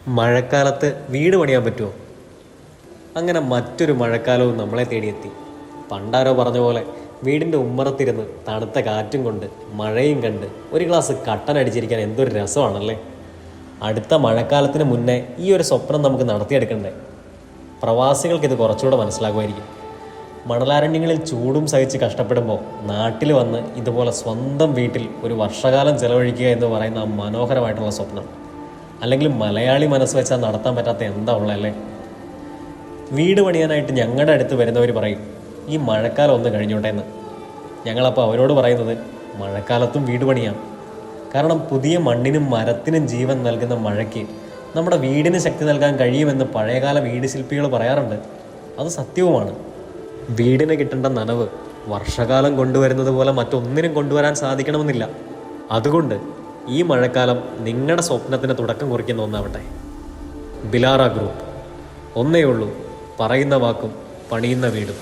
മഴക്കാലത്ത് വീട് പണിയാൻ പറ്റുമോ? അങ്ങനെ മറ്റൊരു മഴക്കാലവും നമ്മളെ തേടിയെത്തി. പണ്ടാരോ പറഞ്ഞ പോലെ വീടിൻ്റെ ഉമ്മറത്തിരുന്ന് തണുത്ത കാറ്റും കൊണ്ട് മഴയും കണ്ട് ഒരു ഗ്ലാസ് കട്ടൻ അടിച്ചിരിക്കാൻ എന്തൊരു രസമാണല്ലേ. അടുത്ത മഴക്കാലത്തിന് മുന്നേ ഈ ഒരു സ്വപ്നം നമുക്ക് നടത്തിയെടുക്കണ്ടേ? പ്രവാസികൾക്കിത് കുറച്ചുകൂടെ മനസ്സിലാകുമായിരിക്കും. മണലാരണ്യങ്ങളിൽ ചൂടും സഹിച്ച് കഷ്ടപ്പെടുമ്പോൾ നാട്ടിൽ വന്ന് ഇതുപോലെ സ്വന്തം വീട്ടിൽ ഒരു വർഷകാലം ചെലവഴിക്കുക എന്ന് പറയുന്ന ആ മനോഹരമായിട്ടുള്ള സ്വപ്നം, അല്ലെങ്കിൽ മലയാളി മനസ്സ് വെച്ചാൽ നടത്താൻ പറ്റാത്ത എന്താ ഉള്ളതല്ലേ. വീട് പണിയാനായിട്ട് ഞങ്ങളുടെ അടുത്ത് വരുന്നവർ പറയും, ഈ മഴക്കാലം ഒന്ന് കഴിഞ്ഞോട്ടെ എന്ന്. ഞങ്ങളപ്പോൾ അവരോട് പറയുന്നത്, മഴക്കാലത്തും വീട് പണിയാം. കാരണം പുതിയ മണ്ണിനും മരത്തിനും ജീവൻ നൽകുന്ന മഴയ്ക്ക് നമ്മുടെ വീടിന് ശക്തി നൽകാൻ കഴിയുമെന്ന് പഴയകാല വീട് ശില്പികൾ പറയാറുണ്ട്. അത് സത്യവുമാണ്. വീടിന് കിട്ടേണ്ട നനവ് വർഷകാലം കൊണ്ടുവരുന്നത് പോലെ മറ്റൊന്നിനും കൊണ്ടുവരാൻ സാധിക്കണമെന്നില്ല. അതുകൊണ്ട് ഈ മഴക്കാലം നിങ്ങളുടെ സ്വപ്നത്തിന് തുടക്കം കുറിക്കുന്ന ഒന്നാവട്ടെ. ബിലാറ ഗ്രൂപ്പ്. ഒന്നേ ഉള്ളൂ, പറയുന്ന വാക്കും പണിയുന്ന വീടും.